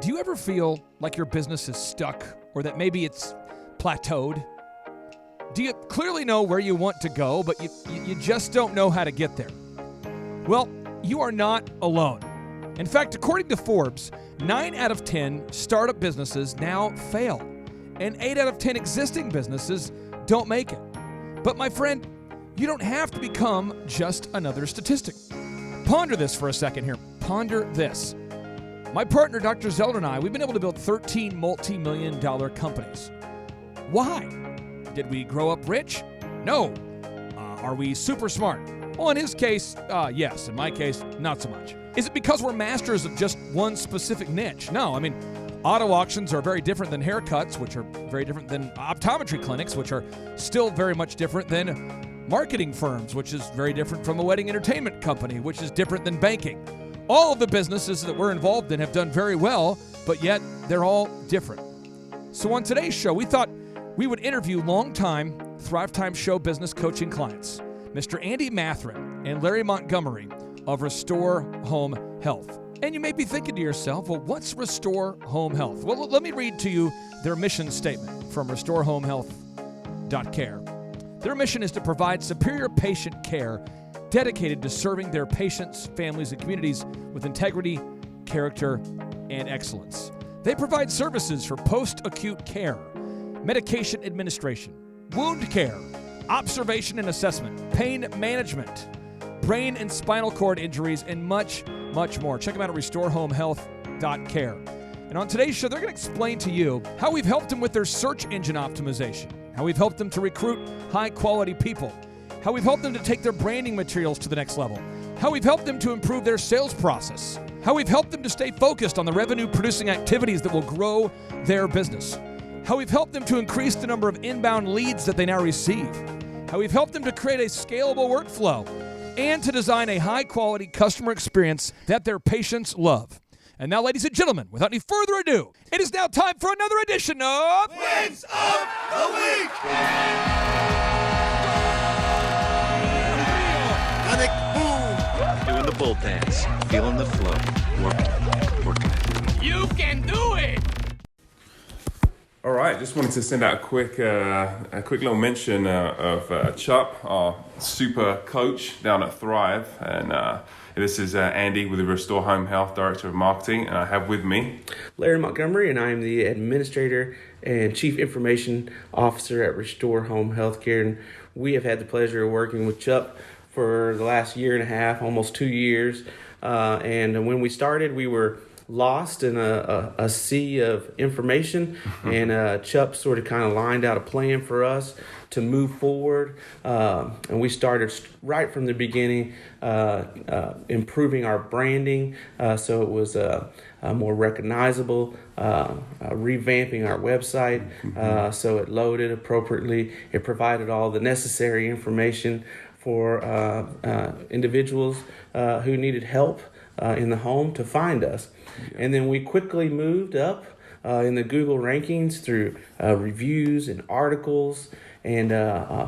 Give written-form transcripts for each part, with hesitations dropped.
Do you ever feel like your business is stuck or that maybe it's plateaued? Do you clearly know where you want to go, but you just don't know how to get there? Well, you are not alone. In fact, according to Forbes, 9 out of 10 startup businesses now fail, and 8 out of 10 existing businesses don't make it. But my friend, you don't have to become just another statistic. Ponder this for a second here. Ponder this. My partner, Dr. Zeller, and I, we've been able to build 13 multi-million-dollar companies. Why? Did we grow up rich? No. Are we super smart? Well, in his case, yes. In my case, not so much. Is it because we're masters of just one specific niche? No. I mean, auto auctions are very different than haircuts, which are very different than optometry clinics, which are still very much different than marketing firms, which is very different from a wedding entertainment company, which is different than banking. All of the businesses that we're involved in have done very well, but yet they're all different. So on today's show, we thought we would interview longtime Thrive Time Show business coaching clients, Mr. Andy Mathrin and Larry Montgomery of Restore Home Health. And you may be thinking to yourself, well, what's Restore Home Health? Well, let me read to you their mission statement from restorehomehealth.care. Their mission is to provide superior patient care dedicated to serving their patients, families, and communities with integrity, character, and excellence. They provide services for post-acute care, medication administration, wound care, observation and assessment, pain management, brain and spinal cord injuries, and much, much more. Check them out at restorehomehealth.care. And on today's show, they're going to explain to you how we've helped them with their search engine optimization, how we've helped them to recruit high-quality people, how we've helped them to take their branding materials to the next level, how we've helped them to improve their sales process, how we've helped them to stay focused on the revenue-producing activities that will grow their business, how we've helped them to increase the number of inbound leads that they now receive, how we've helped them to create a scalable workflow, and to design a high-quality customer experience that their patients love. And now, ladies and gentlemen, without any further ado, it is now time for another edition of Wins of the Week! Doing the bull dance, feeling the flow, working it. You can do it! All right, just wanted to send out a quick little mention of Chup, our super coach down at Thrive, and this is Andy with the Restore Home Health Director of Marketing, and I have with me Larry Montgomery, and I am the Administrator and Chief Information Officer at Restore Home Healthcare, and we have had the pleasure of working with Chup for the last year and a half, almost 2 years, and when we started, we were lost in a sea of information, and Chup sort of kind of lined out a plan for us to move forward, and we started right from the beginning improving our branding so it was more recognizable, revamping our website so it loaded appropriately. It provided all the necessary information for individuals who needed help in the home to find us. And then we quickly moved up in the Google rankings through reviews and articles and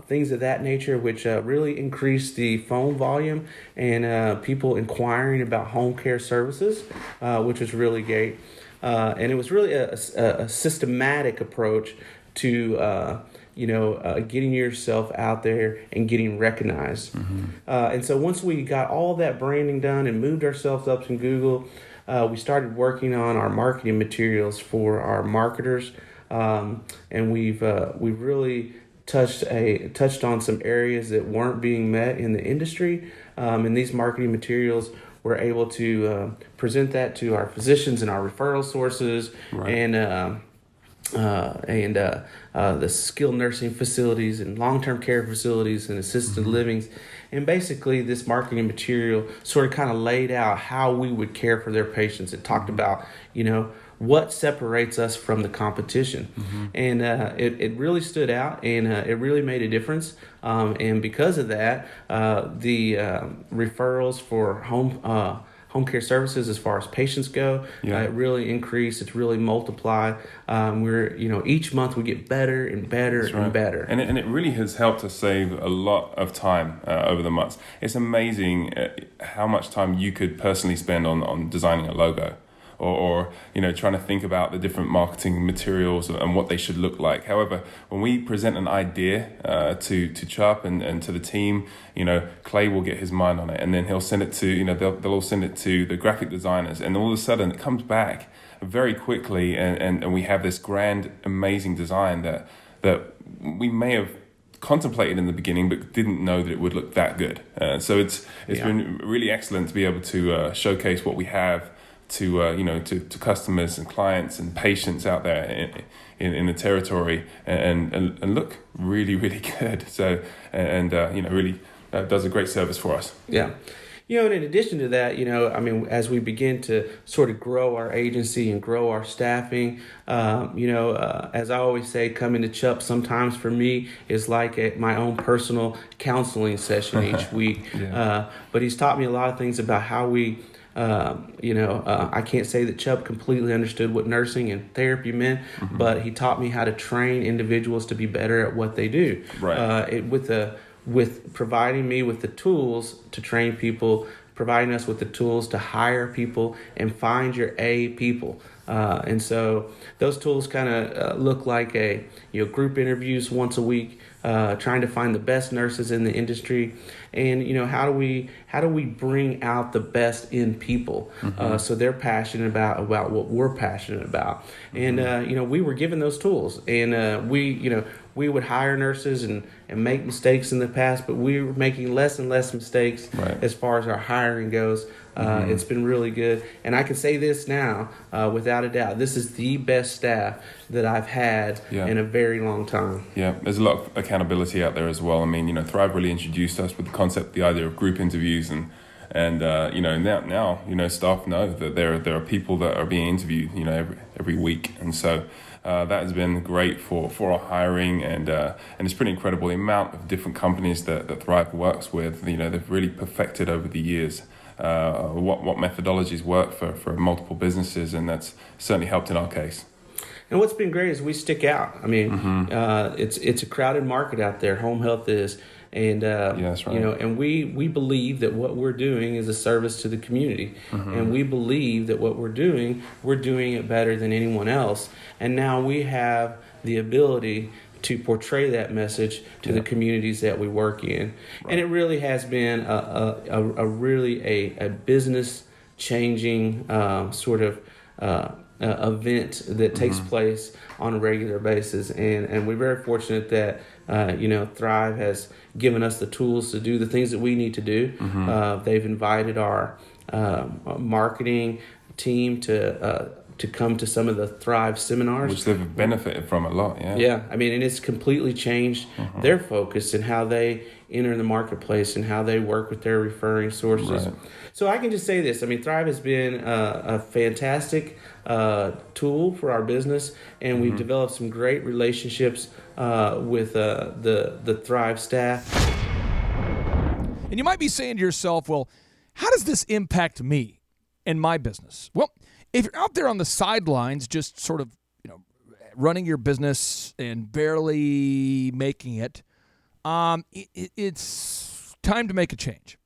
things of that nature, which really increased the phone volume and people inquiring about home care services, which was really great. And it was really a systematic approach to getting yourself out there and getting recognized. And so once we got all that branding done and moved ourselves up in Google, we started working on our marketing materials for our marketers, and we've really touched on some areas that weren't being met in the industry, and these marketing materials we're able to present that to our physicians and our referral sources, right. and the skilled nursing facilities and long-term care facilities and assisted livings. And basically this marketing material sort of kind of laid out how we would care for their patients. It talked about, what separates us from the competition. And it really stood out, and it really made a difference. And because of that, the referrals for home care services, as far as patients go, it really increased. It's really multiplied. We're, each month we get better and better and better. And it really has helped us save a lot of time over the months. It's amazing how much time you could personally spend on designing a logo, or trying to think about the different marketing materials and what they should look like. However, when we present an idea to Chubb and to the team, Clay will get his mind on it, and then he'll send it to they'll all send it to the graphic designers, and all of a sudden it comes back very quickly, and we have this grand, amazing design that we may have contemplated in the beginning, but didn't know that it would look that good. So it's been really excellent to be able to showcase what we have to customers and clients and patients out there in the territory, and look really, really good. So really does a great service for us. Yeah. And in addition to that, as we begin to sort of grow our agency and grow our staffing, as I always say, coming to Chubb sometimes for me is like my own personal counseling session each week. Yeah. But he's taught me a lot of things about how we, I can't say that Chubb completely understood what nursing and therapy meant, but he taught me how to train individuals to be better at what they do. Right. With providing me with the tools to train people, providing us with the tools to hire people and find your A people. And so those tools kind of look like group interviews once a week, trying to find the best nurses in the industry, and how do we bring out the best in people, so they're passionate about what we're passionate about. And we were given those tools, and we would hire nurses and make mistakes in the past, but we were making less and less mistakes as far as our hiring goes. It's been really good. And I can say this now, without a doubt, this is the best staff that I've had in a very long time. Yeah, there's a lot of accountability out there as well. I mean, Thrive really introduced us with the concept, the idea of group interviews, and now staff know that there are people that are being interviewed, every week. And so that has been great for our hiring, and it's pretty incredible the amount of different companies that Thrive works with. They've really perfected over the years what methodologies work for multiple businesses, and that's certainly helped in our case. And what's been great is we stick out. I mean, it's a crowded market out there. Home health is. And that's right. And we believe that what we're doing is a service to the community, and we believe that what we're doing it better than anyone else. And now we have the ability to portray that message to the communities that we work in. Right. And it really has been a business changing sort of event that takes place on a regular basis, and we're very fortunate that Thrive has given us the tools to do the things that we need to do. They've invited our marketing team to come to some of the Thrive seminars, which they've benefited from a lot. Yeah, I mean, and it's completely changed their focus and how they enter the marketplace and how they work with their referring sources. Right. So I can just say this. I mean, Thrive has been a fantastic tool for our business, and we've developed some great relationships with the Thrive staff. And you might be saying to yourself, well, how does this impact me and my business? Well, if you're out there on the sidelines just sort of running your business and barely making it, it's time to make a change.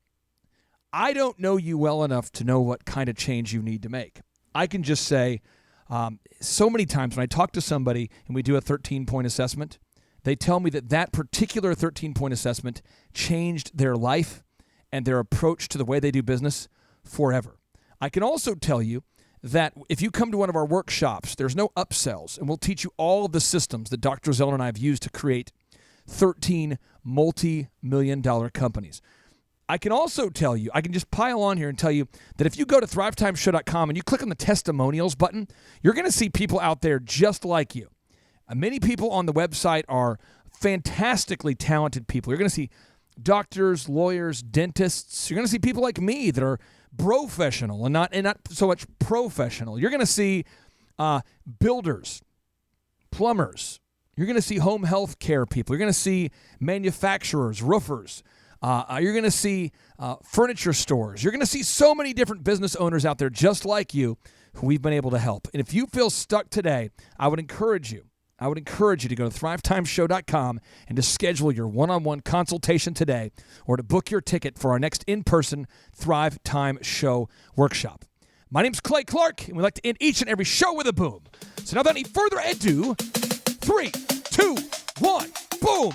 I don't know you well enough to know what kind of change you need to make. I can just say so many times when I talk to somebody and we do a 13-point assessment, they tell me that particular 13-point assessment changed their life and their approach to the way they do business forever. I can also tell you that if you come to one of our workshops, there's no upsells, and we'll teach you all of the systems that Dr. Zeller and I have used to create 13 multi-million-dollar companies. I can also tell you, I can just pile on here and tell you that if you go to thrivetimeshow.com and you click on the testimonials button, you're going to see people out there just like you. Many people on the website are fantastically talented people. You're going to see doctors, lawyers, dentists. You're going to see people like me that are professional and not so much professional. You're going to see builders, plumbers. You're going to see home health care people. You're going to see manufacturers, roofers. You're going to see furniture stores. You're going to see so many different business owners out there just like you who we've been able to help. And if you feel stuck today, I would encourage you to go to thrivetimeshow.com and to schedule your one-on-one consultation today, or to book your ticket for our next in-person Thrive Time Show workshop. My name's Clay Clark, and we like to end each and every show with a boom. So now without any further ado, 3, 2, 1, boom!